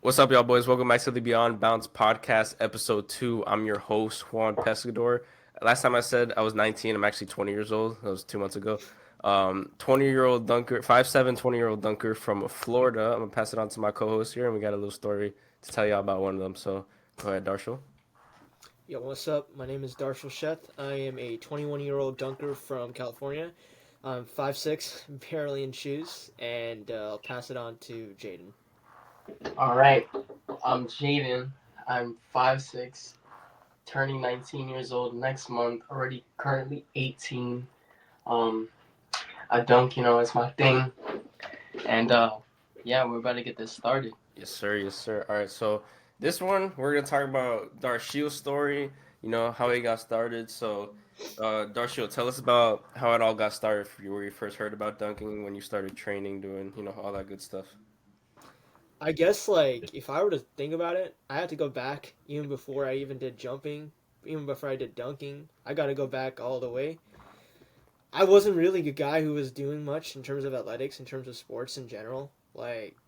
What's up, y'all boys? Welcome back to the Beyond Bounds podcast, episode 2. I'm your host, Juan Pescador. Last time I said I was 19, I'm actually 20 years old. That was 2 months ago. 20-year-old dunker, 5'7", 20-year-old dunker from Florida. I'm going to pass it on to my co-host here, and we got a little story to tell y'all about one of them. So go ahead, Darshil. Yo, what's up? My name is Darshil Sheth. I am a 21-year-old dunker from California. I'm 5'6", barely in shoes, and I'll pass it on to Jaden. All right, I'm Jaden. I'm 5'6", turning 19 years old next month. Already currently 18. Um, I dunk, it's my thing. And yeah, we're about to get this started. Yes, sir. Yes, sir. All right. So this one, we're gonna talk about Darshil's story. How he got started. So, Darshil, tell us about how it all got started for you. Where you first heard about dunking, when you started training, doing all that good stuff. I guess, if I were to think about it, I had to go back even before I even did jumping, even before I did dunking. I got to go back all the way. I wasn't really a guy who was doing much in terms of athletics, in terms of sports in general.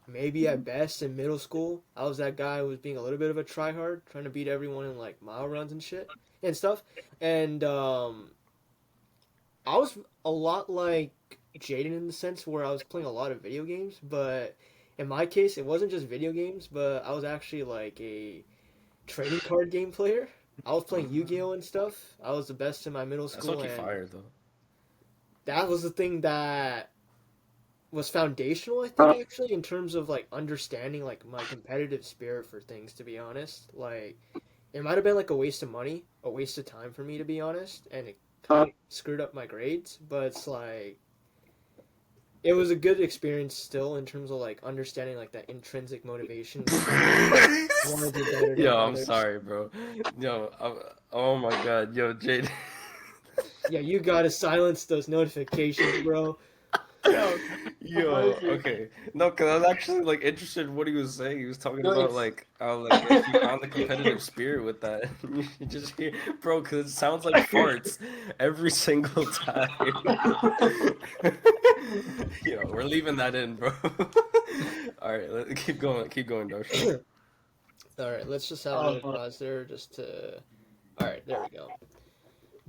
Maybe at best in middle school, I was that guy who was being a little bit of a tryhard, trying to beat everyone in mile runs and shit and stuff. And I was a lot like Jaden in the sense where I was playing a lot of video games, but in my case, it wasn't just video games, but I was actually like a trading card game player. I was playing Yu-Gi-Oh and stuff. I was the best in my middle That's school, okay, and fire though. that was the thing that was foundational, I think, actually, in terms of understanding my competitive spirit for things, to be honest. It might have been a waste of money, a waste of time for me, to be honest, and it kind of screwed up my grades, but it's it was a good experience still in terms of understanding that intrinsic motivation why one to do better than Yo, I'm others. sorry, bro. Yo, oh my God, yo, Jade. Yeah, you gotta silence those notifications, bro. Yo, what Yo, is it? okay. No, because I was actually actually in what he was saying. He was talking No, about it's. how if you found the competitive spirit with that, you just hear, bro, because it sounds like farts every single time. Yo, we're leaving that in, bro. All right, keep going, Darshil. All right, let's just have another Oh, pause there just to. All right, there we go.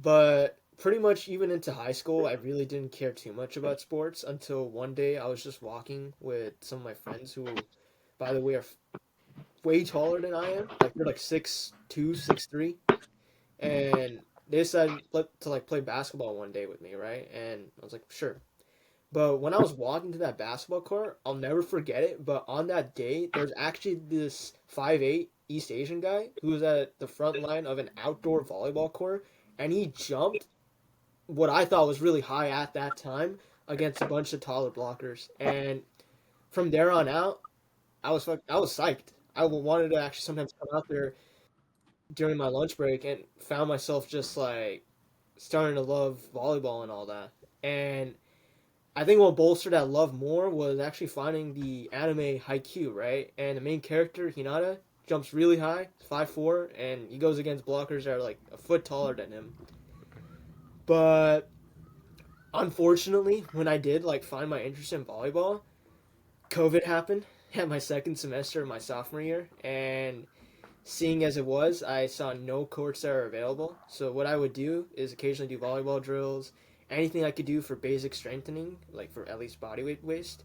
But pretty much even into high school, I really didn't care too much about sports until one day I was just walking with some of my friends who, by the way, are way taller than I am. They're 6'2", 6'3", and they decided to play basketball one day with me, right? And I was like, sure. But when I was walking to that basketball court, I'll never forget it. But on that day, there's actually this 5'8" East Asian guy who was at the front line of an outdoor volleyball court, and he jumped what I thought was really high at that time against a bunch of taller blockers. And from there on out, I was psyched. I wanted to actually sometimes come out there during my lunch break and found myself just starting to love volleyball and all that. And I think what bolstered that love more was actually finding the anime Haikyuu, right? And the main character, Hinata, jumps really high, 5'4", and he goes against blockers that are a foot taller than him. But unfortunately, when I did find my interest in volleyball, COVID happened at my second semester of my sophomore year, and seeing as it was, I saw no courts that are available. So what I would do is occasionally do volleyball drills, anything I could do for basic strengthening, for at least body weight waste.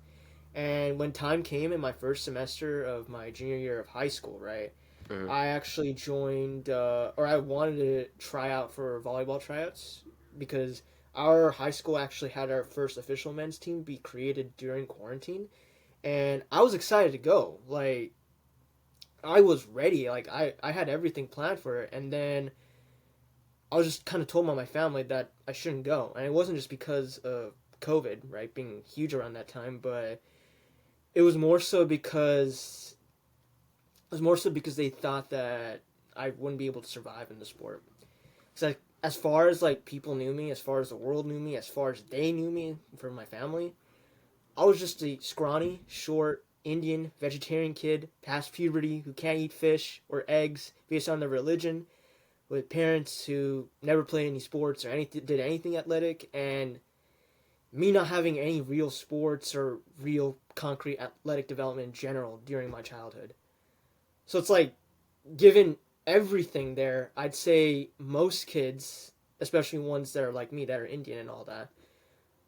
And when time came in my first semester of my junior year of high school, right, Mhm. I actually joined, or I wanted to try out for volleyball tryouts because our high school actually had our first official men's team be created during quarantine, and I was excited to go. I was ready. I had everything planned for it, and then I was just kind of told by my family that I shouldn't go, and it wasn't just because of COVID, right, being huge around that time, but it was more so because they thought that I wouldn't be able to survive in the sport. So as far as people knew me, as far as the world knew me, as far as they knew me from my family, I was just a scrawny, short, Indian, vegetarian kid past puberty who can't eat fish or eggs based on their religion, with parents who never played any sports or did anything athletic, and me not having any real sports or real concrete athletic development in general during my childhood. So it's like, given everything there, I'd say most kids, especially ones that are like me, that are Indian and all that,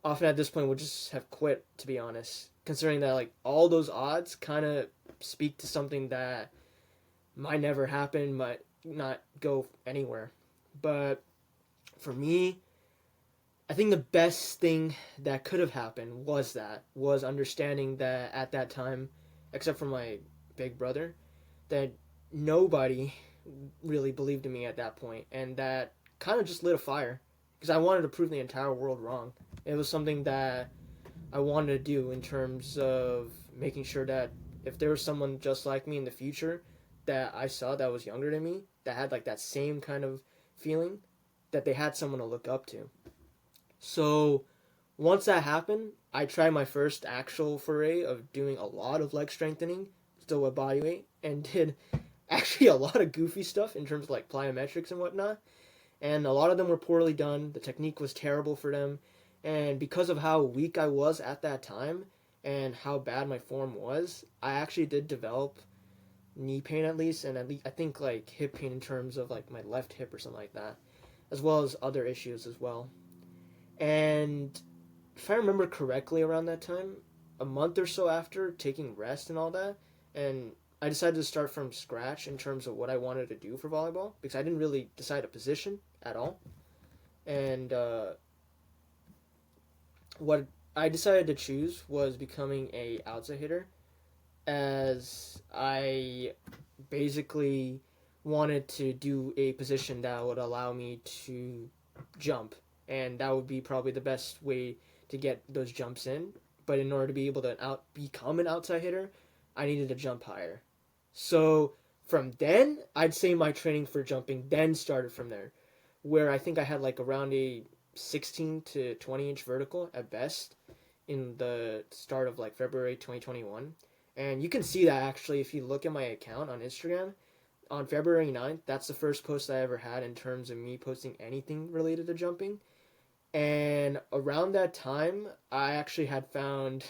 often at this point would just have quit, to be honest. Considering that like all those odds kind of speak to something that might never happen, might not go anywhere. But for me, I think the best thing that could have happened was understanding that at that time, except for my big brother, that nobody really believed in me at that point, and that kind of just lit a fire because I wanted to prove the entire world wrong. It was something that I wanted to do in terms of making sure that if there was someone just like me in the future that I saw that was younger than me, that had like that same kind of feeling, that they had someone to look up to. So once that happened, I tried my first actual foray of doing a lot of leg strengthening, still with body weight, and did actually a lot of goofy stuff in terms of like plyometrics and whatnot. And a lot of them were poorly done. The technique was terrible for them. And because of how weak I was at that time and how bad my form was, I actually did develop knee pain at least, and at least I think like hip pain in terms of like my left hip or something like that, as well as other issues as well. And if I remember correctly, around that time, a month or so after taking rest and all that, and I decided to start from scratch in terms of what I wanted to do for volleyball because I didn't really decide a position at all. And what I decided to choose was becoming a outside hitter, as I basically wanted to do a position that would allow me to jump, and that would be probably the best way to get those jumps in. But in order to be able to become an outside hitter, I needed to jump higher. So from then, I'd say my training for jumping then started from there, where I think I had like around a 16 to 20-inch vertical at best in the start of like February 2021. And you can see that actually if you look at my account on Instagram on February 9th. That's the first post I ever had in terms of me posting anything related to jumping. And around that time, I actually had found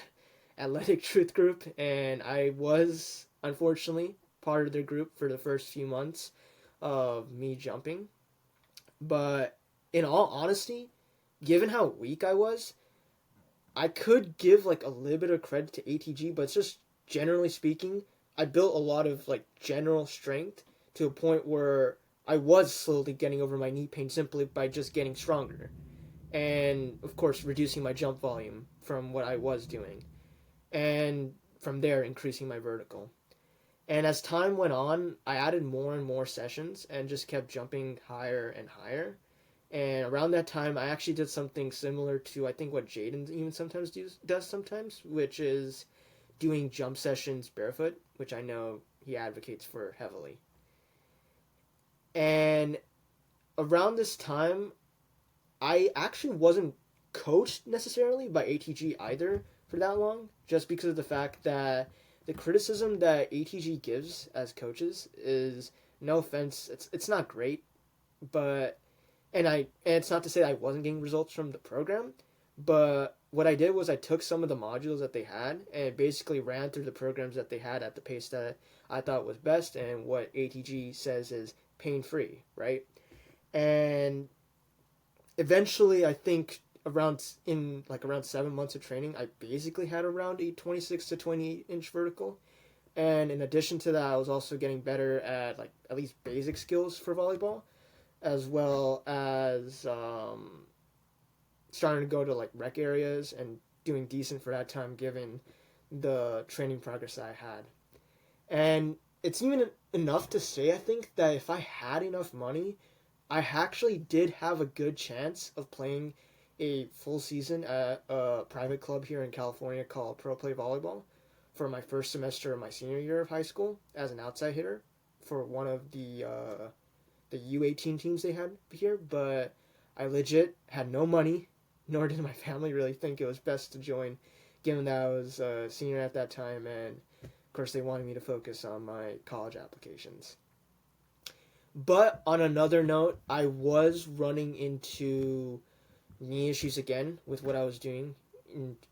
Athletic Truth Group, and I was unfortunately part of their group for the first few months of me jumping. But in all honesty, given how weak I was, I could give like a little bit of credit to ATG, but it's just generally speaking, I built a lot of like general strength to a point where I was slowly getting over my knee pain simply by just getting stronger. And of course, reducing my jump volume from what I was doing. And from there, increasing my vertical. And as time went on, I added more and more sessions and just kept jumping higher and higher. And around that time, I actually did something similar to I think what Jaden even sometimes does sometimes, which is doing jump sessions barefoot, which I know he advocates for heavily. And around this time, I actually wasn't coached necessarily by ATG either for that long, just because of the fact that the criticism that ATG gives as coaches is, no offense, it's not great, but and it's not to say that I wasn't getting results from the program, but what I did was I took some of the modules that they had and basically ran through the programs that they had at the pace that I thought was best and what ATG says is pain free, right? And eventually, I think around 7 months of training, I basically had around a 26 to 28-inch vertical. And in addition to that, I was also getting better at like at least basic skills for volleyball, as well as starting to go to like rec areas and doing decent for that time given the training progress that I had. And it's even enough to say, I think, that if I had enough money, I actually did have a good chance of playing a full season at a private club here in California called Pro Play Volleyball for my first semester of my senior year of high school as an outside hitter for one of the U18 teams they had here. But I legit had no money, nor did my family really think it was best to join, given that I was a senior at that time, and of course they wanted me to focus on my college applications. But on another note, I was running into knee issues again with what I was doing,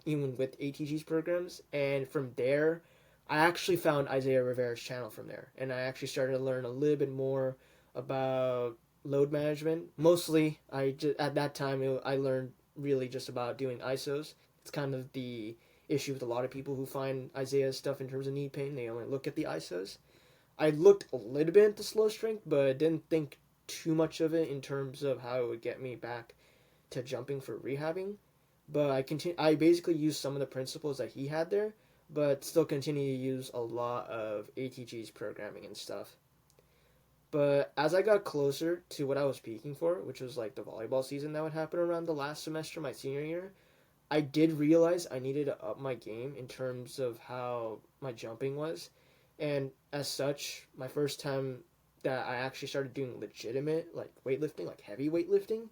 even with ATG's programs. And from there, I actually found Isaiah Rivera's channel from there, and I actually started to learn a little bit more about load management. Mostly, at that time I learned really just about doing ISOs. It's kind of the issue with a lot of people who find Isaiah's stuff in terms of knee pain. They only look at the ISOs. I looked a little bit at the slow strength, but didn't think too much of it in terms of how it would get me back to jumping for rehabbing. But I basically used some of the principles that he had there, but still continue to use a lot of ATG's programming and stuff. But as I got closer to what I was peaking for, which was like the volleyball season that would happen around the last semester of my senior year, I did realize I needed to up my game in terms of how my jumping was. And as such, my first time that I actually started doing legitimate like weightlifting, like heavy weightlifting,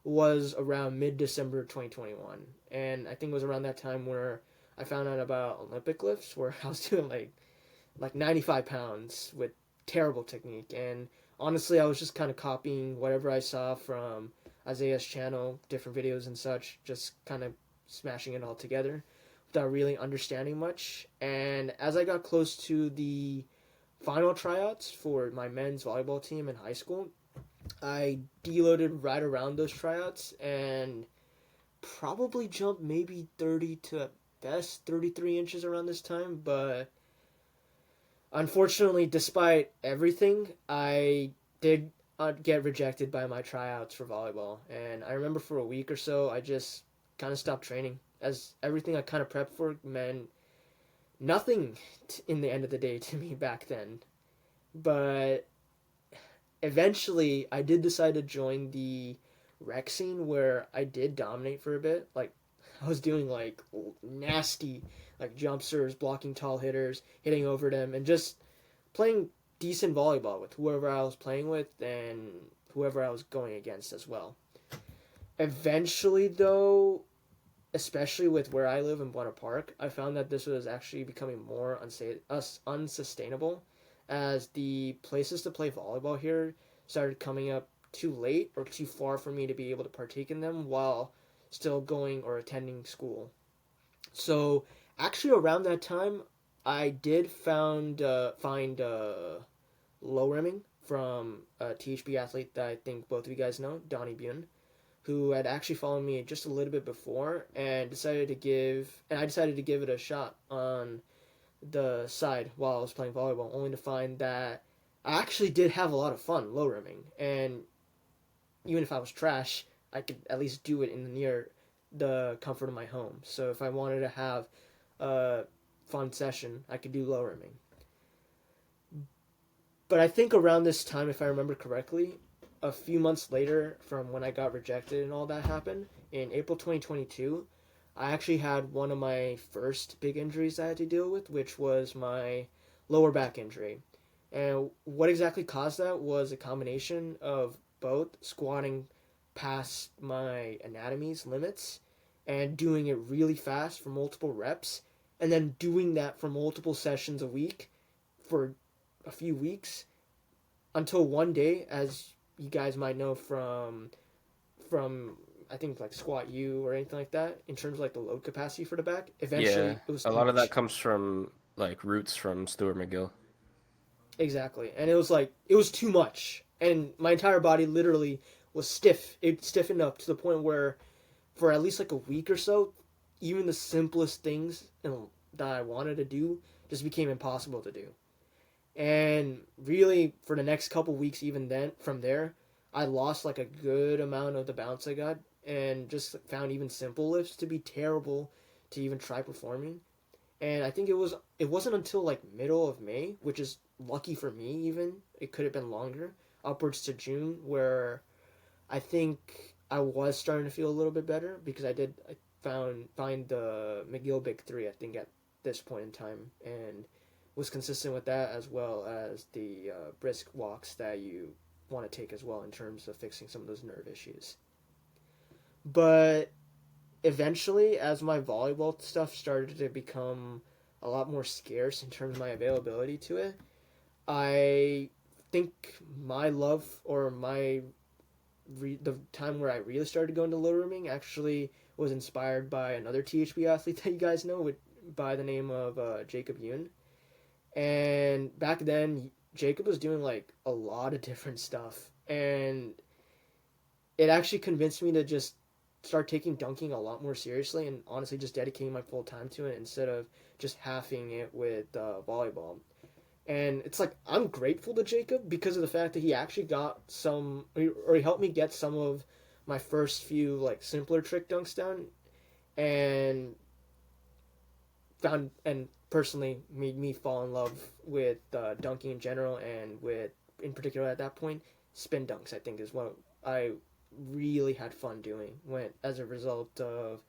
was around mid-December 2021. And I think it was around that time where I found out about Olympic lifts, where I was doing like 95 pounds with terrible technique. And honestly, I was just kind of copying whatever I saw from Isaiah's channel, different videos and such, just kind of smashing it all together without really understanding much. And as I got close to the final tryouts for my men's volleyball team in high school, I deloaded right around those tryouts and probably jumped maybe 30 to at best 33 inches around this time. But unfortunately, despite everything, I did get rejected by my tryouts for volleyball. And I remember for a week or so, I just kind of stopped training, as everything I kind of prepped for meant nothing in the end of the day to me back then. But eventually, I did decide to join the rec scene, where I did dominate for a bit. Like, I was doing like nasty like jump serves, blocking tall hitters, hitting over them, and just playing decent volleyball with whoever I was playing with and whoever I was going against as well. Eventually, though, especially with where I live in Buena Park, I found that this was actually becoming more unsustainable, as the places to play volleyball here started coming up too late or too far for me to be able to partake in them while still going or attending school. So actually around that time, I did find low rimming from a THB athlete that I think both of you guys know, Donnie Bune, who had actually followed me just a little bit before, and I decided to give it a shot on the side while I was playing volleyball, only to find that I actually did have a lot of fun low rimming, and even if I was trash, I could at least do it in near the comfort of my home. So if I wanted to have a fun session, I could do low rimming. But I think around this time, if I remember correctly, a few months later from when I got rejected and all that happened, in April 2022, I actually had one of my first big injuries I had to deal with, which was my lower back injury. And what exactly caused that was a combination of both squatting past my anatomy's limits and doing it really fast for multiple reps, and then doing that for multiple sessions a week for a few weeks, until one day, as you guys might know from I think like squat U or anything like that, in terms of like the load capacity for the back, eventually Yeah, it was a too lot of that much. comes from like roots from Stuart McGill. Exactly. And it was too much. And my entire body literally was stiff. It stiffened up to the point where for at least like a week or so, even the simplest things that I wanted to do just became impossible to do. And really, for the next couple weeks, even then, from there, I lost like a good amount of the bounce I got, and just found even simple lifts to be terrible to even try performing. And I think it wasn't until like middle of May, which is lucky for me. Even it could have been longer, upwards to June, where I think I was starting to feel a little bit better, because I find the McGill Big Three, I think, at this point in time, and was consistent with that, as well as the brisk walks that you want to take as well in terms of fixing some of those nerve issues. But eventually, as my volleyball stuff started to become a lot more scarce in terms of my availability to it, I think my love, or the time where I really started going to low rimming, actually was inspired by another THB athlete that you guys know, by the name of Jacob Yoon. And back then, Jacob was doing like a lot of different stuff, and it actually convinced me to just start taking dunking a lot more seriously and honestly just dedicating my full time to it instead of just halving it with volleyball. And it's like I'm grateful to Jacob because of the fact that he actually got some, or he helped me get some of my first few like simpler trick dunks down, and found and personally made me fall in love with dunking in general, and with in particular at that point spin dunks. I think is what I really had fun doing when as a result of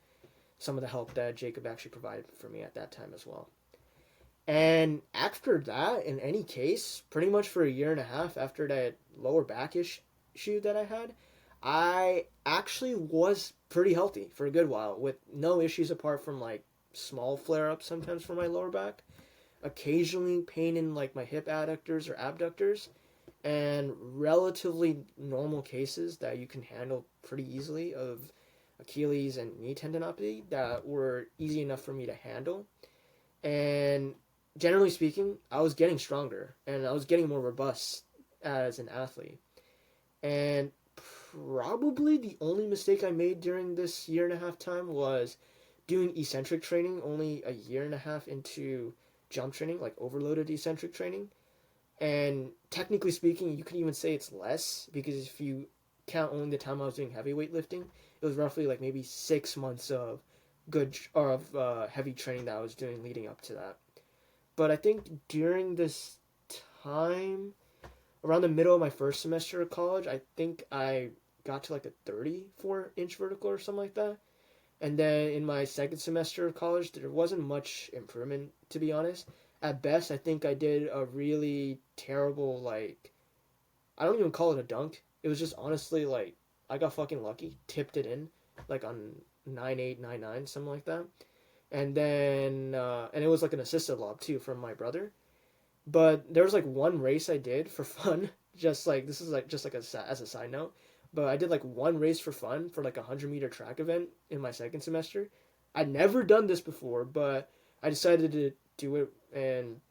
some of the help that Jacob actually provided for me at that time as well. And after that, in any case, pretty much for a year and a half after that lower back issue that I had, I actually was pretty healthy for a good while with no issues apart from like small flare ups sometimes for my lower back, occasionally pain in like my hip adductors or abductors, and relatively normal cases that you can handle pretty easily of Achilles and knee tendinopathy that were easy enough for me to handle. And generally speaking, I was getting stronger and I was getting more robust as an athlete. And probably the only mistake I made during this year and a half time was doing eccentric training only a year and a half into jump training, like overloaded eccentric training. And technically speaking, you could even say it's less because if you count only the time I was doing heavy weightlifting, it was roughly like maybe 6 months of good or of heavy training that I was doing leading up to that. But I think during this time, around the middle of my first semester of college, I think I got to like a 34-inch vertical or something like that. And then in my second semester of college, there wasn't much improvement, to be honest. At best, I think I did a really terrible, like, I don't even call it a dunk. It was just honestly, like, I got fucking lucky, tipped it in, like on 9.8, 9.9, something like that. And then, and it was like an assisted lob too from my brother. But there was like one race I did for fun, just like, this is like, just like as a side note. But I did like one race for fun for like a 100-meter track event in my second semester. I'd never done this before, but I decided to do it, and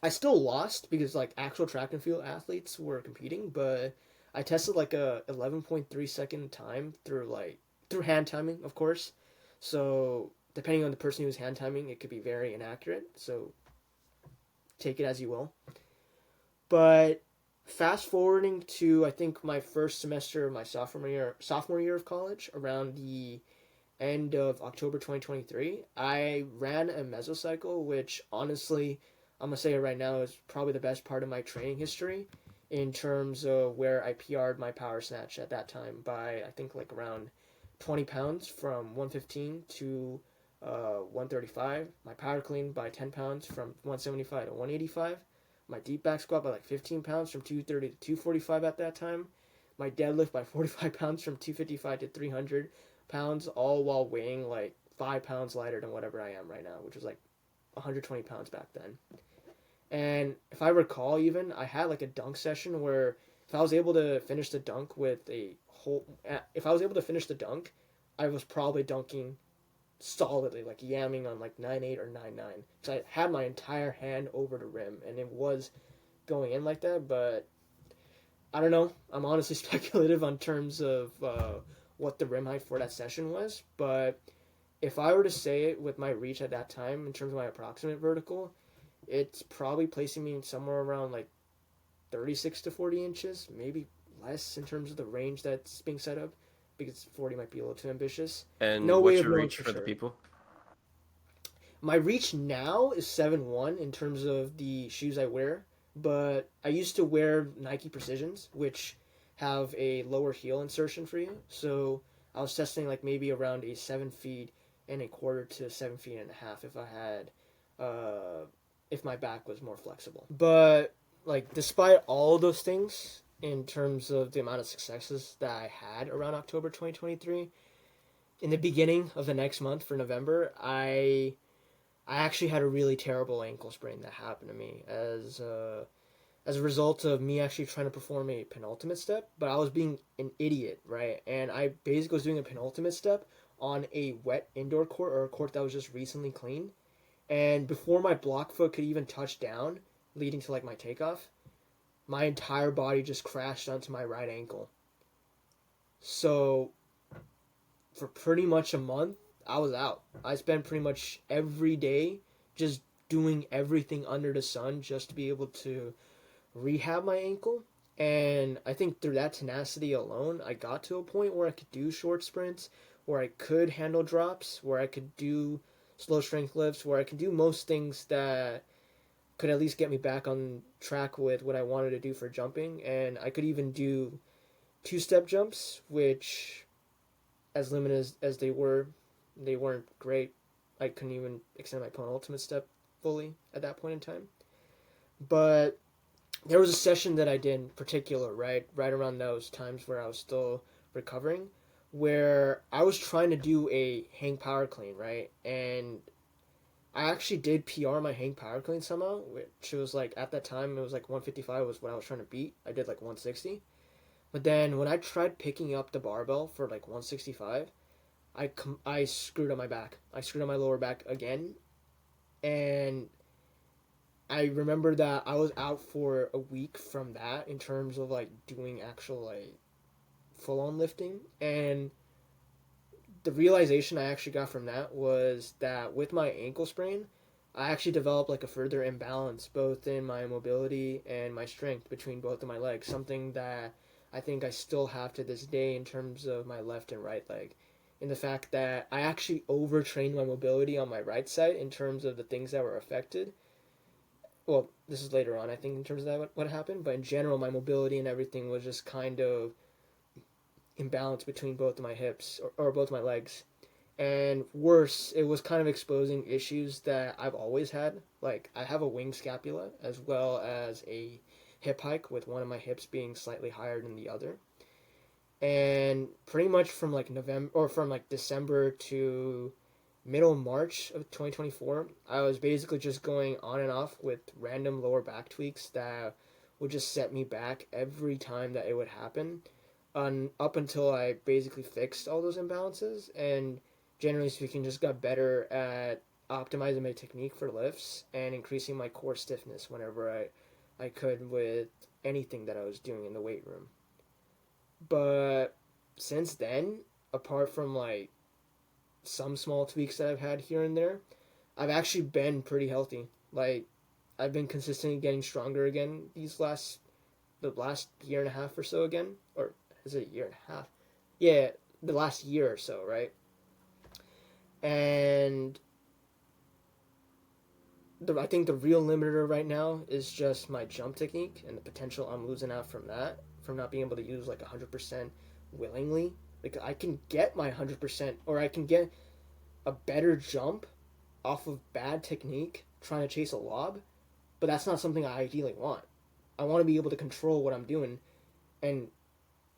I still lost because like actual track and field athletes were competing, but I tested like a 11.3 second time through hand timing, of course. So depending on the person who's hand timing, it could be very inaccurate. So take it as you will. But fast forwarding to I think my first semester of my sophomore year of college, around the end of October 2023, I ran a mesocycle, which honestly, I'm going to say it right now, is probably the best part of my training history in terms of where I PR'd my power snatch at that time by, I think, like around 20 pounds from 115 to 135. My power clean by 10 pounds from 175 to 185. My deep back squat by like 15 pounds from 230 to 245 at that time. My deadlift by 45 pounds from 255 to 300 pounds, all while weighing like 5 pounds lighter than whatever I am right now, which was like 120 pounds back then. And if I recall, even I had like a dunk session where if I was able to finish the dunk with a whole, if I was able to finish the dunk, I was probably dunking solidly, like yamming on like 9.8 or 9.9. So I had my entire hand over the rim, and it was going in like that. But I don't know. I'm honestly speculative on terms of what the rim height for that session was. But if I were to say it with my reach at that time in terms of my approximate vertical, it's probably placing me somewhere around like 36 to 40 inches, maybe less in terms of the range that's being set up, because 40 might be a little too ambitious. And No way what's of your knowing reach for for the sure. people? My reach now is 7'1" in terms of the shoes I wear, but I used to wear Nike Precisions, which have a lower heel insertion for you. So I was testing like maybe around a 7 feet and a quarter to 7 feet and a half if I had, if my back was more flexible. But like, despite all of those things, in terms of the amount of successes that I had around October 2023, in the beginning of the next month for November, I actually had a really terrible ankle sprain that happened to me as a result of me actually trying to perform a penultimate step, but I was being an idiot, right? And I basically was doing a penultimate step on a wet indoor court, or a court that was just recently cleaned. And before my block foot could even touch down, leading to like my takeoff, my entire body just crashed onto my right ankle. So for pretty much a month, I was out. I spent pretty much every day just doing everything under the sun just to be able to rehab my ankle. And I think through that tenacity alone, I got to a point where I could do short sprints, where I could handle drops, where I could do slow strength lifts, where I could do most things that could at least get me back on track with what I wanted to do for jumping. And I could even do two-step jumps, which, as limited as they were, they weren't great. I couldn't even extend my penultimate step fully at that point in time. But there was a session that I did in particular, right around those times where I was still recovering, where I was trying to do a hang power clean, right? And I actually did PR my hang power clean somehow, which was like at that time it was like 155 was what I was trying to beat. I did like 160. But then when I tried picking up the barbell for like 165, I screwed up my back. I screwed up my lower back again, and I remember that I was out for a week from that in terms of like doing actual like full on lifting. And the realization I actually got from that was that with my ankle sprain, I actually developed like a further imbalance both in my mobility and my strength between both of my legs. Something that I think I still have to this day in terms of my left and right leg. In the fact that I actually overtrained my mobility on my right side in terms of the things that were affected. Well, this is later on, I think, in terms of that what happened, but in general, my mobility and everything was just kind of imbalanced between both of my hips or both my legs. And worse, it was kind of exposing issues that I've always had. Like, I have a wing scapula as well as a hip hike, with one of my hips being slightly higher than the other. And pretty much from like November or from like December to middle March of 2024, I was basically just going on and off with random lower back tweaks that would just set me back every time that it would happen, up until I basically fixed all those imbalances and, generally speaking, just got better at optimizing my technique for lifts and increasing my core stiffness whenever I could with anything that I was doing in the weight room. But since then, apart from like some small tweaks that I've had here and there, I've actually been pretty healthy. Like, I've been consistently getting stronger again the last year and a half or so again, or is it a year and a half? Yeah, the last year or so, right? And I think the real limiter right now is just my jump technique and the potential I'm losing out from that, from not being able to use like 100% willingly. Like, I can get my 100%, or I can get a better jump off of bad technique trying to chase a lob, but that's not something I ideally want. I want to be able to control what I'm doing and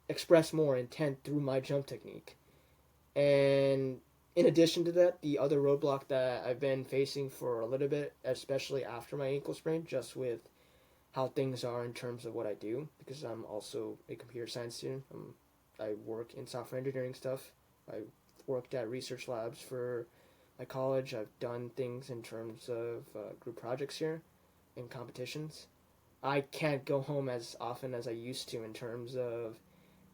express more intent through my jump technique. And in addition to that, the other roadblock that I've been facing for a little bit, especially after my ankle sprain, just with how things are in terms of what I do, because I'm also a computer science student. I work in software engineering stuff. I worked at research labs for my college. I've done things in terms of group projects here and competitions. I can't go home as often as I used to in terms of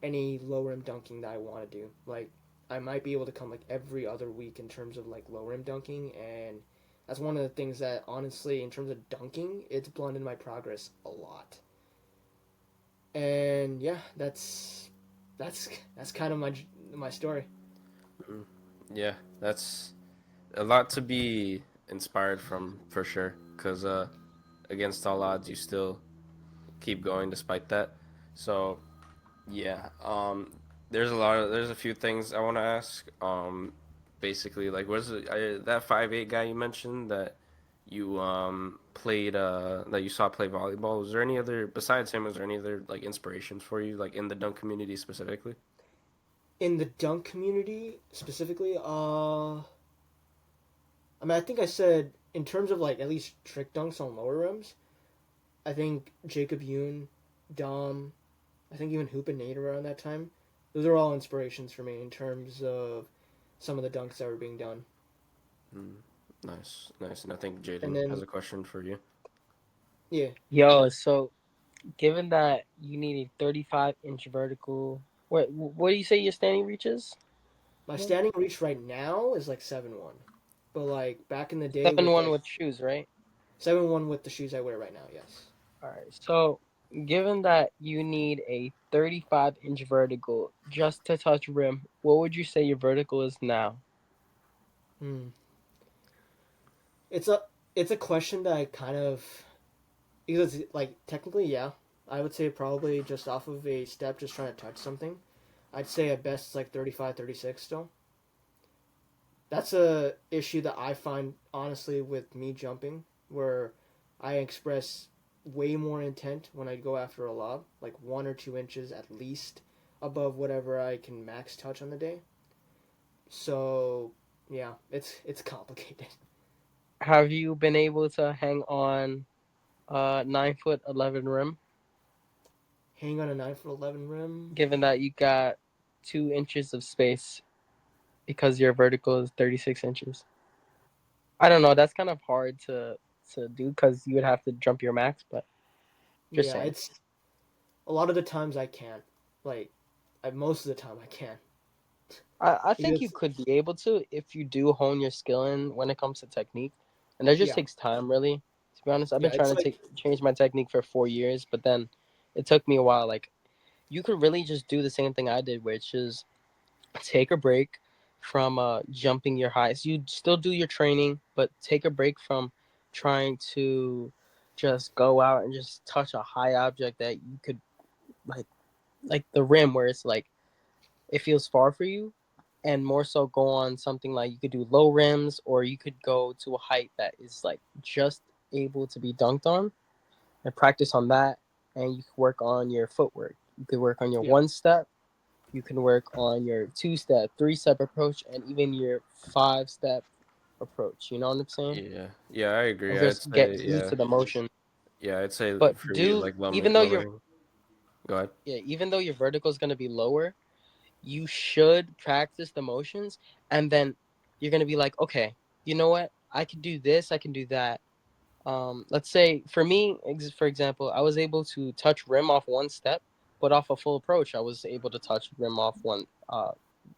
any low rim dunking that I want to do. Like, I might be able to come like every other week in terms of like low rim dunking, and that's one of the things that, honestly, in terms of dunking, it's blunted my progress a lot. And yeah, that's kind of my story. Mm. Yeah, that's a lot to be inspired from for sure. Cause against all odds, you still keep going despite that. So yeah, there's a few things I want to ask. Basically, like, was it that 5'8" guy you mentioned that you played that you saw play volleyball? Was there any other besides him? Was there any other like inspirations for you, like in the dunk community specifically? In the dunk community specifically, I mean, I think I said in terms of like at least trick dunks on lower rims, I think Jacob Yoon, Dom, I think even Hoop and Nate around that time, those are all inspirations for me in terms of some of the dunks that were being done. Mm, nice, nice. And I think And Jaden has then a question for you. Yeah, Yo, so given that you need a 35-inch vertical, what do you say your standing reach is? my standing reach right now is like 7'1", but like back in the day with 7'1" like with shoes, right? 7'1" with the shoes I wear right now. Yes. All right. So, given that you need a 35-inch vertical just to touch rim, what would you say your vertical is now? Hmm. It's a it's a question that I kind of, because like technically, yeah, I would say probably just off of a step, just trying to touch something. I'd say at best it's like 35, 36 still. That's a issue that I find honestly with me jumping, where I express way more intent when I go after a lob, like 1 or 2 inches at least above whatever I can max touch on the day. So yeah, it's complicated. Have you been able to hang on 9 foot 11 rim, Hang on a 9'11" rim. given that you got 2 inches of space because your vertical is 36 inches? I don't know. That's kind of hard to do because you would have to jump your max, but just Yeah, saying. it's a lot of the times I can't. Like, most of the time I can't. I think you Because could be able to if you do hone your skill in when it comes to technique, and that just yeah, takes time, really. To be honest, I've yeah, been it's trying to like change my technique for 4 years, but then it took me a while. Like you could really just do the same thing I did, which is take a break from jumping your highs. You still do your training, but take a break from trying to just go out and just touch a high object that you could like like the rim where it's like it feels far for you, and more so go on something like you could do low rims, or you could go to a height that is like just able to be dunked on and practice on that. And you can work on your footwork, you could work on your yeah, 1 step, you can work on your 2 step, 3 step approach, and even your 5 step approach, you know what I'm saying? Yeah, yeah, I agree. And I'd just get say used to the motion. yeah, I'd say But for you do like even though your lowering. Go ahead. yeah, even though your vertical is going to be lower, you should practice the motions, and then you're going to be like, okay, you know what, I can do this, I can do that. Let's say for me, for example, I was able to touch rim off 1 step, but off a full approach I was able to touch rim off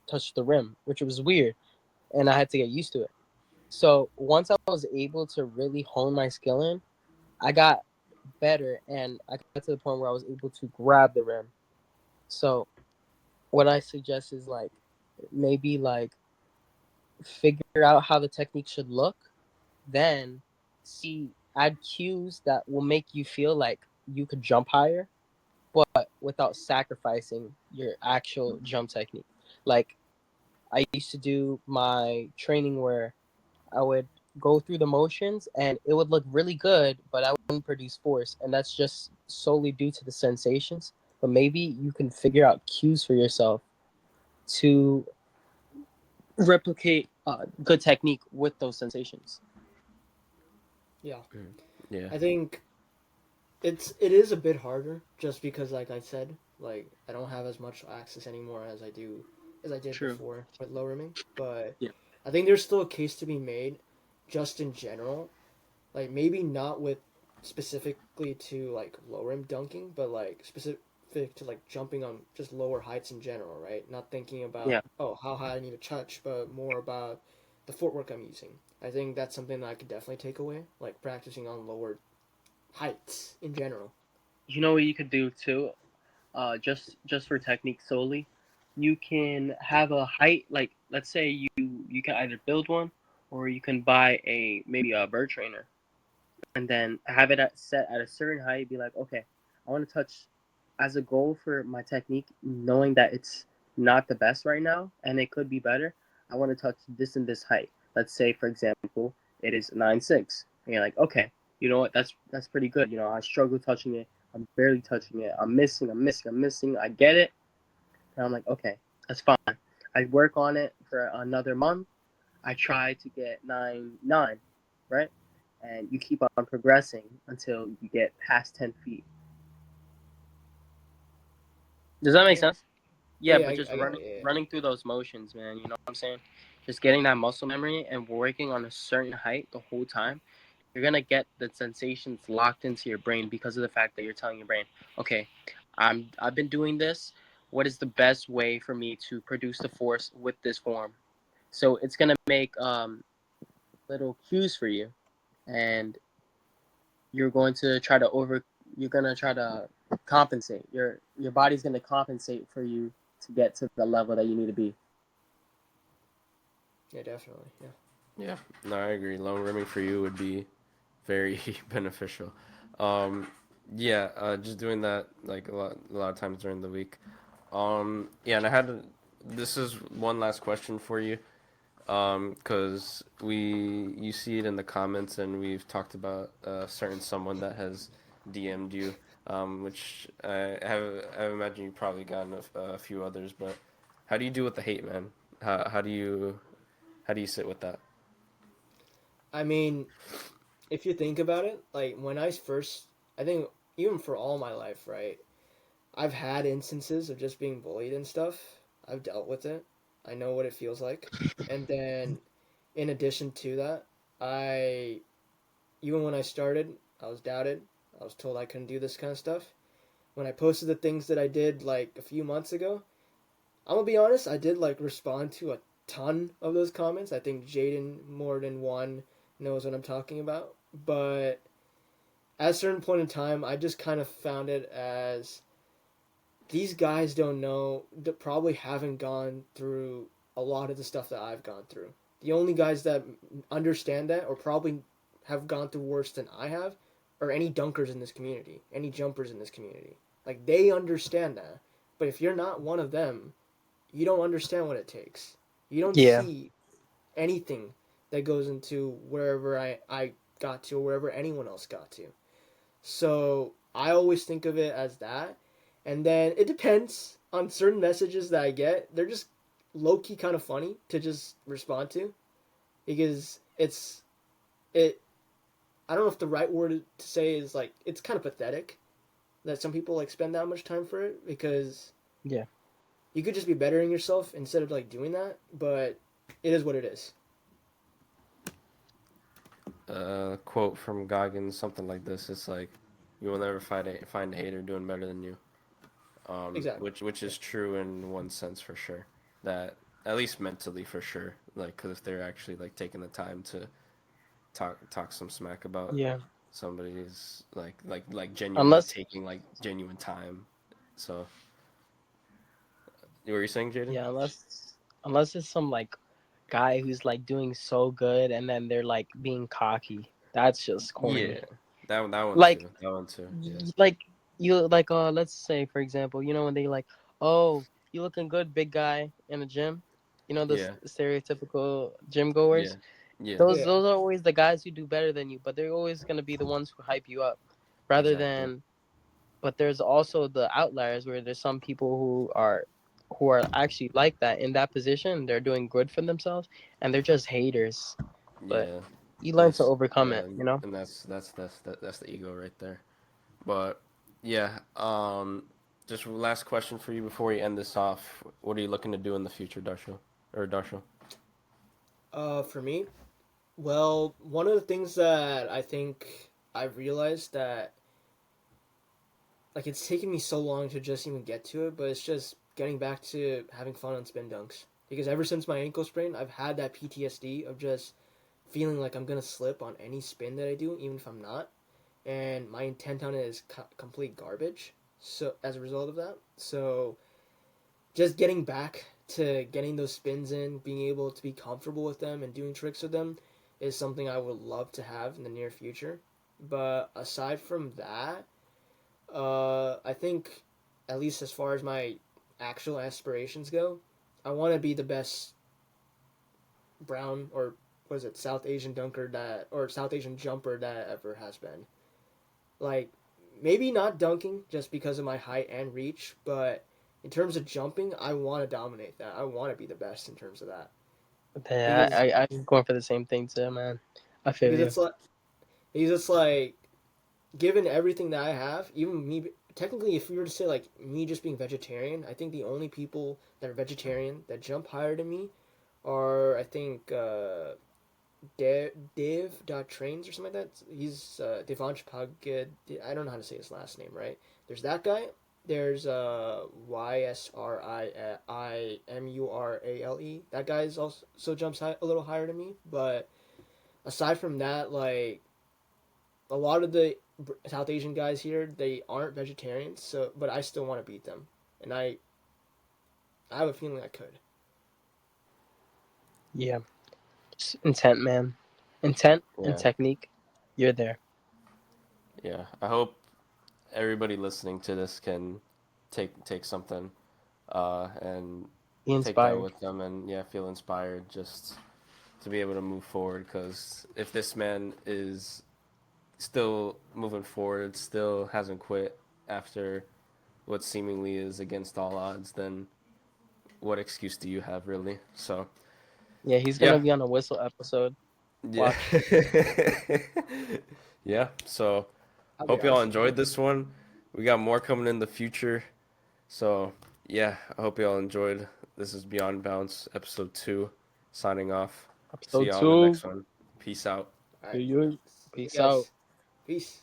touch the rim, which was weird, and I had to get used to it. So once I was able to really hone my skill in, I got better, and I got to the point where I was able to grab the rim. So what I suggest is like maybe like figure out how the technique should look, then see add cues that will make you feel like you could jump higher, but without sacrificing your actual jump technique. Like I used to do my training where I would go through the motions and it would look really good, but I wouldn't produce force, and that's just solely due to the sensations. But maybe you can figure out cues for yourself to replicate good technique with those sensations. yeah. Mm. Yeah, I think it is a bit harder just because, like I said, like I don't have as much access anymore as I did True. before with low rimming. But Yeah. I think there's still a case to be made, just in general. Like maybe not with specifically to like low rim dunking, but like specific to like jumping on just lower heights in general, right? Not thinking about Yeah. how high I need to touch, but more about the footwork I'm using. I think that's something that I could definitely take away, like practicing on lower heights in general. You know what you could do too? Just for technique solely, you can have a height, like let's say you can either build one, or you can buy a maybe a bird trainer, and then have it set at a certain height. Be like, okay, I want to touch as a goal for my technique, knowing that it's not the best right now and it could be better. I want to touch this and this height. Let's say, for example, it is 9'6", and you're like, okay, you know what? That's pretty good. You know, I struggle touching it. I'm barely touching it. I'm missing. I'm missing. I'm missing. I get it. And I'm like, okay, that's fine. I work on it for another month. I try to get 9'9", right? And you keep on progressing until you get past 10 feet. Does that make Yeah, sense? yeah, Yeah, yeah. but just I get it. Yeah, running through those motions, man. You know what I'm saying? Just getting that muscle memory and working on a certain height the whole time. you're gonna get the sensations locked into your brain because of the fact that you're telling your brain, okay, I've been doing this. What is the best way for me to produce the force with this form? So it's gonna make little cues for you, and you're going to try to over. You're gonna try to compensate. Your body's gonna compensate for you to get to the level that you need to be. Yeah, definitely. Yeah. Yeah, no, I agree. Long rimming for you would be very beneficial. Um, yeah, just doing that like a lot of times during the week. Yeah, and this is one last question for you. Because you see it in the comments, and we've talked about certain someone that has DM'd you, which I imagine you probably gotten a few others. But how do you deal with the hate, man? How do you sit with that? I mean, if you think about it, like when I first, I think even for all my life, right? I've had instances of just being bullied and stuff. I've dealt with it. I know what it feels like. And then, in addition to that, I, even when I started, I was doubted. I was told I couldn't do this kind of stuff. When I posted the things that I did like a few months ago, I'm gonna be honest, I did like respond to a ton of those comments. I think Jaden more than one knows what I'm talking about. But at a certain point in time, I just kind of found it as these guys don't know, that probably haven't gone through a lot of the stuff that I've gone through. The only guys that understand that or probably have gone through worse than I have are any dunkers in this community, any jumpers in this community. Like they understand that. But if you're not one of them, you don't understand what it takes. You don't Yeah. see anything that goes into wherever I got to or wherever anyone else got to. So I always think of it as that. And then it depends on certain messages that I get. They're just low key kind of funny to just respond to because it. I don't know if the right word to say is like it's kind of pathetic that some people like spend that much time for it because Yeah. you could just be bettering yourself instead of like doing that. But it is what it is. Quote from Goggins, something like this. It's like, you will never find a hater doing better than you. Exactly. Which Yeah. is true in one sense for sure. That at least mentally for sure. Like, because if they're actually like taking the time to talk some smack about Yeah. somebody's like genuinely Unless taking like genuine time. So, what were you saying, Jaden? yeah, unless it's some like guy who's like doing so good and then they're like being cocky. That's just Yeah, corny. that one Like too. That one too. Yeah. like you like let's say for example, when they like, "Oh, you looking good, big guy in the gym." The Yeah. stereotypical gym Yeah. goers. Yeah. Yeah. Those are always the guys who do better than you, but they're always going to be the ones who hype you up rather Exactly. than but there's also the outliers where there's some people who are actually like that in that position. They're doing good for themselves and they're just haters. But Yeah. you learn to That's overcome yeah, it, you know? and that's the ego right there. But yeah, just last question for you before we end this off. What are you looking to do in the future, Darshil? Or Darshil? For me, well, one of the things that I think I've realized that like it's taken me so long to just even get to it, but it's just getting back to having fun on spin dunks. Because ever since my ankle sprain, I've had that PTSD of just feeling like I'm gonna slip on any spin that I do, even if I'm not, and my intent on it is complete garbage. So as a result of that, so just getting back to getting those spins in, being able to be comfortable with them and doing tricks with them is something I would love to have in the near future. But aside from that, I think, at least as far as my actual aspirations go, I want to be the best brown or was it South Asian dunker that or South Asian jumper that ever has been. Like maybe not dunking just because of my height and reach, but in terms of jumping, I want to dominate that. I want to be the best in terms of that Yeah, because I'm going for the same thing too, man. I feel because you. it's like given everything that I have, even me technically if we were to say like me just being vegetarian, I think the only people that are vegetarian that jump higher than me are I think Div.trains or something like that. He's Devansh Pagad. I don't know how to say his last name right. There's that guy. There's Ysrimurale. That guy's also jumps a little higher than me. But aside from that, like a lot of the South Asian guys here, they aren't vegetarians. So, but I still want to beat them, and I have a feeling I could. Yeah, just intent, man. Intent and Yeah, technique. You're there. yeah. I hope everybody listening to this can take something and Be take that inspired. with them, and yeah, feel inspired just to be able to move forward. Because if this man is still moving forward, still hasn't quit after what seemingly is against all odds, then what excuse do you have, really? So, Yeah, he's gonna yeah, be on a whistle episode. yeah, Watch. yeah. So, I'll be hope y'all honest. enjoyed this one. We got more coming in the future. So, yeah, I hope y'all enjoyed. This is Beyond Bounce, episode 2, signing off. See Episode y'all in the two. next one. Peace out. All right. You. See you Peace out. guys. Peace.